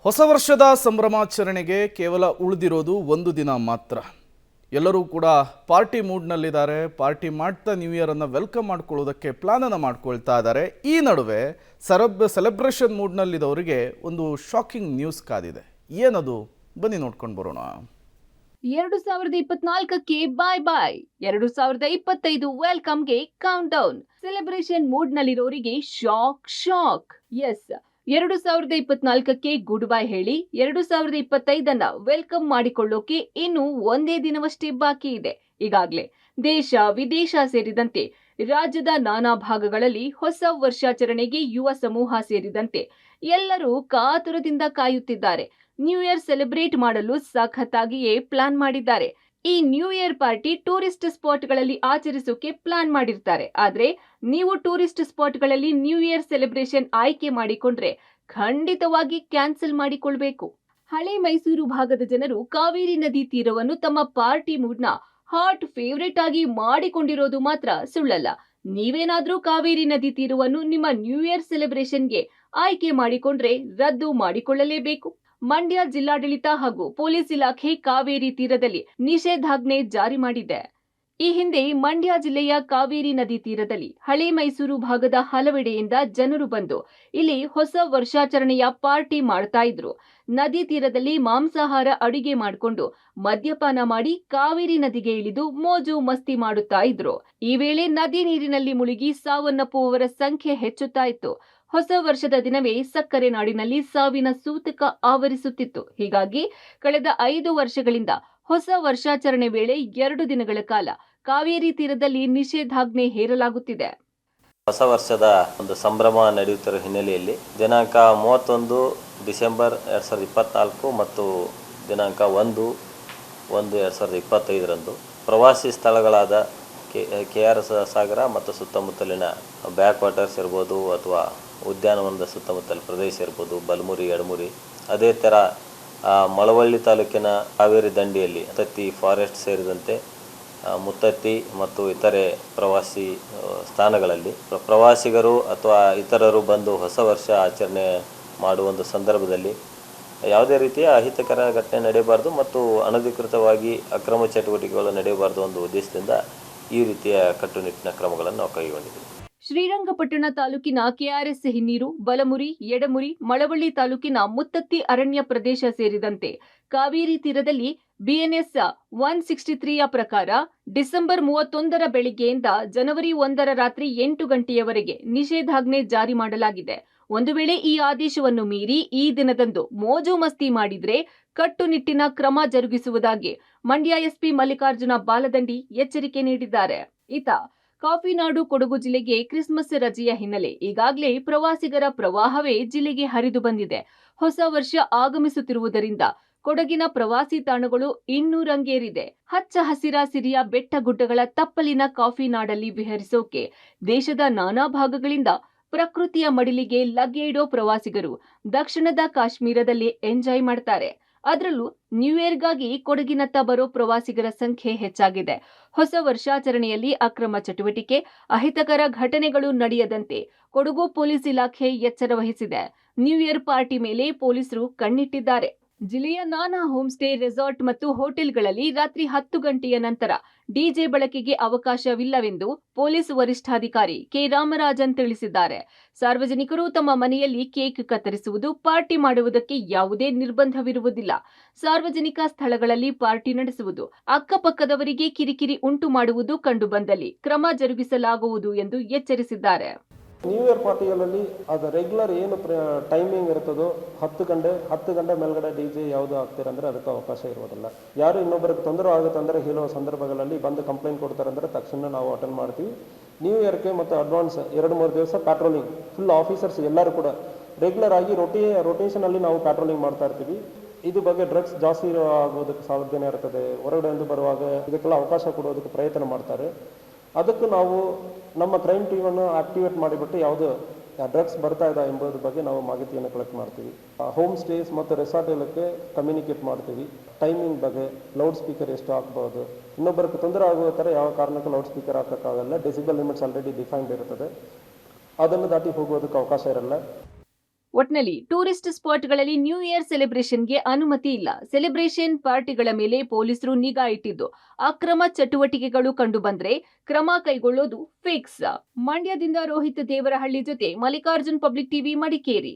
ಹೊಸ ವರ್ಷದ ಸಂಭ್ರಮಾಚರಣೆಗೆ ಕೇವಲ ಉಳಿದಿರೋದು ಒಂದು ದಿನ ಮಾತ್ರ. ಎಲ್ಲರೂ ಕೂಡ ಪಾರ್ಟಿ ಮೂಡ್ನಲ್ಲಿದ್ದಾರೆ. ಪಾರ್ಟಿ ಮಾಡ್ತಾ ನ್ಯೂ ಇಯರನ್ನು ವೆಲ್ಕಮ್ ಮಾಡ್ಕೊಳ್ಳೋದಕ್ಕೆ ಪ್ಲಾನನ್ನು ಮಾಡ್ಕೊಳ್ತಾ ಇದ್ದಾರೆ. ಈ ನಡುವೆ ಸೆಲೆಬ್ರೇಷನ್ ಮೂಡ್ನಲ್ಲಿದ್ದವರಿಗೆ ಒಂದು ಶಾಕಿಂಗ್ ನ್ಯೂಸ್ ಕಾದಿದೆ. ಏನದು ಬನ್ನಿ ನೋಡ್ಕೊಂಡು ಬರೋಣ. 2024ಕ್ಕೆ ಬಾಯ್ ಬಾಯ್, 2025 ವೆಲ್ಕಮ್ಗೆ ಕೌಂಟ್ ಡೌನ್. ಸೆಲೆಬ್ರೇಷನ್ ಮೂಡ್ನಲ್ಲಿರೋರಿಗೆ ಶಾಕ್. ಎಸ್, 2024ಕ್ಕೆ ಗುಡ್ ಬೈ ಹೇಳಿ 2025 ವೆಲ್ಕಮ್ ಮಾಡಿಕೊಳ್ಳೋಕೆ ಇನ್ನು ಒಂದೇ ದಿನವಷ್ಟೇ ಬಾಕಿ ಇದೆ. ಈಗಾಗಲೇ ದೇಶ ವಿದೇಶ ಸೇರಿದಂತೆ ರಾಜ್ಯದ ನಾನಾ ಭಾಗಗಳಲ್ಲಿ ಹೊಸ ವರ್ಷಾಚರಣೆಗೆ ಯುವ ಸಮೂಹ ಸೇರಿದಂತೆ ಎಲ್ಲರೂ ಕಾತುರದಿಂದ ಕಾಯುತ್ತಿದ್ದಾರೆ. ನ್ಯೂ ಇಯರ್ ಸೆಲೆಬ್ರೇಟ್ ಮಾಡಲು ಸಖತ್ತಾಗಿಯೇ ಪ್ಲಾನ್ ಮಾಡಿದ್ದಾರೆ. ಈ ನ್ಯೂ ಇಯರ್ ಪಾರ್ಟಿ ಟೂರಿಸ್ಟ್ ಸ್ಪಾಟ್ಗಳಲ್ಲಿ ಆಚರಿಸೋಕೆ ಪ್ಲಾನ್ ಮಾಡಿರ್ತಾರೆ. ಆದ್ರೆ ನೀವು ಟೂರಿಸ್ಟ್ ಸ್ಪಾಟ್ಗಳಲ್ಲಿ ನ್ಯೂ ಇಯರ್ ಸೆಲೆಬ್ರೇಷನ್ ಆಯ್ಕೆ ಮಾಡಿಕೊಂಡ್ರೆ ಖಂಡಿತವಾಗಿ ಕ್ಯಾನ್ಸಲ್ ಮಾಡಿಕೊಳ್ಬೇಕು. ಹಳೆ ಮೈಸೂರು ಭಾಗದ ಜನರು ಕಾವೇರಿ ನದಿ ತೀರವನ್ನು ತಮ್ಮ ಪಾರ್ಟಿ ಮೂಡ್ನ ಹಾಟ್ ಫೇವರೇಟ್ ಆಗಿ ಮಾಡಿಕೊಂಡಿರೋದು ಮಾತ್ರ ಸುಳ್ಳಲ್ಲ. ನೀವೇನಾದ್ರೂ ಕಾವೇರಿ ನದಿ ತೀರವನ್ನು ನಿಮ್ಮ ನ್ಯೂ ಇಯರ್ ಸೆಲೆಬ್ರೇಷನ್ಗೆ ಆಯ್ಕೆ ಮಾಡಿಕೊಂಡ್ರೆ ರದ್ದು ಮಾಡಿಕೊಳ್ಳಲೇಬೇಕು. ಮಂಡ್ಯ ಜಿಲ್ಲಾಡಳಿತ ಹಾಗೂ ಪೊಲೀಸ್ ಇಲಾಖೆ ಕಾವೇರಿ ತೀರದಲ್ಲಿ ನಿಷೇಧಾಜ್ಞೆ ಜಾರಿ ಮಾಡಿದೆ. ಈ ಹಿಂದೆ ಮಂಡ್ಯ ಜಿಲ್ಲೆಯ ಕಾವೇರಿ ನದಿ ತೀರದಲ್ಲಿ ಹಳೆ ಮೈಸೂರು ಭಾಗದ ಹಲವೆಡೆಯಿಂದ ಜನರು ಬಂದು ಇಲ್ಲಿ ಹೊಸ ವರ್ಷಾಚರಣೆಯ ಪಾರ್ಟಿ ಮಾಡ್ತಾ ಇದ್ರು. ನದಿ ತೀರದಲ್ಲಿ ಮಾಂಸಾಹಾರ ಅಡುಗೆ ಮಾಡಿಕೊಂಡು ಮದ್ಯಪಾನ ಮಾಡಿ ಕಾವೇರಿ ನದಿಗೆ ಇಳಿದು ಮೋಜು ಮಸ್ತಿ ಮಾಡುತ್ತಾ ಇದ್ರು. ಈ ವೇಳೆ ನದಿ ನೀರಿನಲ್ಲಿ ಮುಳುಗಿ ಸಾವನ್ನಪ್ಪುವವರ ಸಂಖ್ಯೆ ಹೆಚ್ಚುತ್ತಾ ಇತ್ತು. ಹೊಸ ವರ್ಷದ ದಿನವೇ ಸಕ್ಕರೆ ನಾಡಿನಲ್ಲಿ ಸಾವಿನ ಸೂತಕ ಆವರಿಸುತ್ತಿತ್ತು. ಹೀಗಾಗಿ ಕಳೆದ 5 ವರ್ಷಗಳಿಂದ ಹೊಸ ವರ್ಷಾಚರಣೆ ವೇಳೆ 2 ದಿನಗಳ ಕಾಲ ಕಾವೇರಿ ತೀರದಲ್ಲಿ ನಿಷೇಧಾಜ್ಞೆ ಹೇರಲಾಗುತ್ತಿದೆ. ಹೊಸ ವರ್ಷದ ಒಂದು ಸಂಭ್ರಮ ನಡೆಯುತ್ತಿರುವ ಹಿನ್ನೆಲೆಯಲ್ಲಿ ದಿನಾಂಕ 31 ಡಿಸೆಂಬರ್ 2024 ಮತ್ತು ದಿನಾಂಕ 1/1/2025 ಪ್ರವಾಸಿ ಸ್ಥಳಗಳಾದ KR ಸಾಗರ ಮತ್ತು ಸುತ್ತಮುತ್ತಲಿನ ಬ್ಯಾಕ್ ವಾಟರ್ಸ್ ಇರ್ಬೋದು ಅಥವಾ ಉದ್ಯಾನವನದ ಸುತ್ತಮುತ್ತಲ ಪ್ರದೇಶ ಇರ್ಬೋದು, ಬಲಮುರಿ, ಎಡಮುರಿ, ಅದೇ ಥರ ಮಳವಳ್ಳಿ ತಾಲೂಕಿನ ಕಾವೇರಿ ದಂಡೆಯಲ್ಲಿ ಮುತ್ತತ್ತಿ ಫಾರೆಸ್ಟ್ ಸೇರಿದಂತೆ ಮುತ್ತತ್ತಿ ಮತ್ತು ಇತರೆ ಪ್ರವಾಸಿ ಸ್ಥಾನಗಳಲ್ಲಿ ಪ್ರವಾಸಿಗರು ಅಥವಾ ಇತರರು ಬಂದು ಹೊಸ ವರ್ಷ ಆಚರಣೆ ಮಾಡುವ ಒಂದು ಸಂದರ್ಭದಲ್ಲಿ ಯಾವುದೇ ರೀತಿಯ ಅಹಿತಕರ ಘಟನೆ ನಡೆಯಬಾರ್ದು ಮತ್ತು ಅನಧಿಕೃತವಾಗಿ ಅಕ್ರಮ ಚಟುವಟಿಕೆಗಳು ನಡೆಯಬಾರ್ದು ಒಂದು ಉದ್ದೇಶದಿಂದ ಈ ರೀತಿಯ ಕಟ್ಟುನಿಟ್ಟಿನ ಕ್ರಮಗಳನ್ನು ನಾವು ಕೈಗೊಂಡಿದ್ದೀವಿ. ಶ್ರೀರಂಗಪಟ್ಟಣ ತಾಲೂಕಿನ KRS ಹಿನ್ನೀರು, ಬಲಮುರಿ, ಎಡಮುರಿ, ಮಳವಳ್ಳಿ ತಾಲೂಕಿನ ಮುತ್ತತ್ತಿ ಅರಣ್ಯ ಪ್ರದೇಶ ಸೇರಿದಂತೆ ಕಾವೇರಿ ತೀರದಲ್ಲಿ BNS 163ಯ ಪ್ರಕಾರ ಡಿಸೆಂಬರ್ 31 ಬೆಳಿಗ್ಗೆಯಿಂದ ಜನವರಿ 1 ರಾತ್ರಿ 8 ಗಂಟೆಯವರೆಗೆ ನಿಷೇಧಾಜ್ಞೆ ಜಾರಿ ಮಾಡಲಾಗಿದೆ. ಒಂದು ವೇಳೆ ಈ ಆದೇಶವನ್ನು ಮೀರಿ ಈ ದಿನದಂದು ಮೋಜು ಮಸ್ತಿ ಮಾಡಿದ್ರೆ ಕಟ್ಟುನಿಟ್ಟಿನ ಕ್ರಮ ಜರುಗಿಸುವುದಾಗಿ ಮಂಡ್ಯ SP ಮಲ್ಲಿಕಾರ್ಜುನ ಬಾಲದಂಡಿ ಎಚ್ಚರಿಕೆ ನೀಡಿದ್ದಾರೆ. ಕಾಫಿನಾಡು ಕೊಡಗು ಜಿಲ್ಲೆಗೆ ಕ್ರಿಸ್ಮಸ್ ರಜೆಯ ಹಿನ್ನೆಲೆ ಈಗಾಗಲೇ ಪ್ರವಾಸಿಗರ ಪ್ರವಾಹವೇ ಜಿಲ್ಲೆಗೆ ಹರಿದು ಬಂದಿದೆ. ಹೊಸ ವರ್ಷ ಆಗಮಿಸುತ್ತಿರುವುದರಿಂದ ಕೊಡಗಿನ ಪ್ರವಾಸಿ ತಾಣಗಳು ಇನ್ನೂ ರಂಗೇರಿದೆ. ಹಚ್ಚ ಹಸಿರ ಸಿರಿಯ ಬೆಟ್ಟ ಗುಡ್ಡಗಳ ತಪ್ಪಲಿನ ಕಾಫಿನಾಡಲ್ಲಿ ವಿಹರಿಸೋಕೆ ದೇಶದ ನಾನಾ ಭಾಗಗಳಿಂದ ಪ್ರಕೃತಿಯ ಮಡಿಲಿಗೆ ಲಗ್ಗೆ ಇಡೋ ಪ್ರವಾಸಿಗರು ದಕ್ಷಿಣದ ಕಾಶ್ಮೀರದಲ್ಲಿ ಎಂಜಾಯ್ ಮಾಡ್ತಾರೆ. ಅದರಲ್ಲೂ ನ್ಯೂ ಇಯರ್ಗಾಗಿ ಕೊಡಗಿನತ್ತ ಬರೋ ಪ್ರವಾಸಿಗರ ಸಂಖ್ಯೆ ಹೆಚ್ಚಾಗಿದೆ. ಹೊಸ ವರ್ಷಾಚರಣೆಯಲ್ಲಿ ಅಕ್ರಮ ಚಟುವಟಿಕೆ, ಅಹಿತಕರ ಘಟನೆಗಳು ನಡೆಯದಂತೆ ಕೊಡಗು ಪೊಲೀಸ್ ಇಲಾಖೆ ಎಚ್ಚರ ವಹಿಸಿದೆ. ನ್ಯೂ ಇಯರ್ ಪಾರ್ಟಿ ಮೇಲೆ ಪೊಲೀಸರು ಕಣ್ಣಿಟ್ಟಿದ್ದಾರೆ. ಜಿಲ್ಲೆಯ ನಾನಾ ಹೋಮ್ ಸ್ಟೇ, ರೆಸಾರ್ಟ್ ಮತ್ತು ಹೋಟೆಲ್ಗಳಲ್ಲಿ ರಾತ್ರಿ 10 ಗಂಟೆಯ ನಂತರ ಡಿಜೆ ಬಳಕೆಗೆ ಅವಕಾಶವಿಲ್ಲವೆಂದು ಪೊಲೀಸ್ ವರಿಷ್ಠಾಧಿಕಾರಿ ಕೆ ರಾಮರಾಜನ್ ತಿಳಿಸಿದ್ದಾರೆ. ಸಾರ್ವಜನಿಕರು ತಮ್ಮ ಮನೆಯಲ್ಲಿ ಕೇಕ್ ಕತ್ತರಿಸುವುದು, ಪಾರ್ಟಿ ಮಾಡುವುದಕ್ಕೆ ಯಾವುದೇ ನಿರ್ಬಂಧವಿರುವುದಿಲ್ಲ. ಸಾರ್ವಜನಿಕ ಸ್ಥಳಗಳಲ್ಲಿ ಪಾರ್ಟಿ ನಡೆಸುವುದು, ಅಕ್ಕಪಕ್ಕದವರಿಗೆ ಕಿರಿಕಿರಿ ಉಂಟು ಮಾಡುವುದು ಕಂಡುಬಂದಲ್ಲಿ ಕ್ರಮ ಜರುಗಿಸಲಾಗುವುದು ಎಂದು ಎಚ್ಚರಿಸಿದ್ದಾರೆ. ನ್ಯೂ ಇಯರ್ ಪಾರ್ಟಿಗಳಲ್ಲಿ ಅದು ರೆಗ್ಯುಲರ್ ಏನು ಟೈಮಿಂಗ್ ಇರ್ತದೋ 10 ಗಂಟೆ ಮೇಲ್ಗಡೆ DJ ಯಾವುದು ಆಗ್ತೀರಂದ್ರೆ ಅದಕ್ಕೆ ಅವಕಾಶ ಇರೋದಿಲ್ಲ. ಯಾರು ಇನ್ನೊಬ್ಬರಿಗೆ ತೊಂದರೆ ಆಗುತ್ತಂದರೆ ಹೇಳುವ ಸಂದರ್ಭಗಳಲ್ಲಿ ಬಂದು ಕಂಪ್ಲೇಂಟ್ ಕೊಡ್ತಾರಂದ್ರೆ ತಕ್ಷಣ ನಾವು ಅಟೆಂಡ್ ಮಾಡ್ತೀವಿ. ನ್ಯೂ ಇಯರ್ಗೆ ಮತ್ತು ಅಡ್ವಾನ್ಸ್ 2-3 ದಿವಸ ಪ್ಯಾಟ್ರೋಲಿಂಗ್ ಫುಲ್ ಆಫೀಸರ್ಸ್ ಎಲ್ಲರೂ ಕೂಡ ರೆಗ್ಯುಲರ್ ಆಗಿ ರೊಟೇಷನಲ್ಲಿ ನಾವು ಪ್ಯಾಟ್ರೋಲಿಂಗ್ ಮಾಡ್ತಾ ಇರ್ತೀವಿ. ಇದು ಬಗ್ಗೆ ಡ್ರಗ್ಸ್ ಜಾಸ್ತಿ ಆಗೋದಕ್ಕೆ ಸಾಧ್ಯತೆ ಇರ್ತದೆ. ಹೊರಗಡೆಯಿಂದ ಬರುವಾಗ ಇದಕ್ಕೆಲ್ಲ ಅವಕಾಶ ಕೊಡೋದಕ್ಕೆ ಪ್ರಯತ್ನ ಮಾಡ್ತಾರೆ. ಅದಕ್ಕೆ ನಾವು ನಮ್ಮ ಕ್ರೈಮ್ ಟೀಮನ್ನು ಆಕ್ಟಿವೇಟ್ ಮಾಡಿಬಿಟ್ಟು ಯಾವುದು ಡ್ರಗ್ಸ್ ಬರ್ತಾ ಇದೆ ಎಂಬುದ್ರ ಬಗ್ಗೆ ನಾವು ಮಾಹಿತಿಯನ್ನು ಕಲೆಕ್ಟ್ ಮಾಡ್ತೀವಿ. ಹೋಮ್ ಸ್ಟೇಸ್ ಮತ್ತು ರೆಸಾರ್ಟ್ಗಳಿಗೆ ಕಮ್ಯುನಿಕೇಟ್ ಮಾಡ್ತೀವಿ. ಟೈಮಿಂಗ್ ಬಗ್ಗೆ ಲೌಡ್ ಸ್ಪೀಕರ್ ಎಷ್ಟು ಹಾಕ್ಬೋದು, ಇನ್ನೊಬ್ಬರಿಗೆ ತೊಂದರೆ ಆಗುವ ಥರ ಯಾವ ಕಾರಣಕ್ಕೂ ಲೌಡ್ ಸ್ಪೀಕರ್ ಹಾಕೋಕ್ಕಾಗಲ್ಲ. ಡೆಸಿಬಲ್ ಲಿಮಿಟ್ಸ್ ಆಲ್ರೆಡಿ ಡಿಫೈನ್ಡ್ ಇರ್ತದೆ, ಅದನ್ನು ದಾಟಿ ಹೋಗೋದಕ್ಕೆ ಅವಕಾಶ ಇರಲ್ಲ. ಒಟ್ನಲ್ಲಿ ಟೂರಿಸ್ಟ್ ಸ್ಪಾಟ್ಗಳಲ್ಲಿ ನ್ಯೂ ಇಯರ್ ಸೆಲೆಬ್ರೇಷನ್ಗೆ ಅನುಮತಿ ಇಲ್ಲ. ಸೆಲೆಬ್ರೇಷನ್ ಪಾರ್ಟಿಗಳ ಮೇಲೆ ಪೊಲೀಸರು ನಿಗಾ ಇಟ್ಟಿದ್ದು ಅಕ್ರಮ ಚಟುವಟಿಕೆಗಳು ಕಂಡು ಬಂದ್ರೆ ಕ್ರಮ ಕೈಗೊಳ್ಳೋದು ಫಿಕ್ಸ್. ಮಂಡ್ಯದಿಂದ ರೋಹಿತ್ ದೇವರಹಳ್ಳಿ ಜೊತೆ ಮಲ್ಲಿಕಾರ್ಜುನ್, ಪಬ್ಲಿಕ್ ಟಿವಿ, ಮಡಿಕೇರಿ.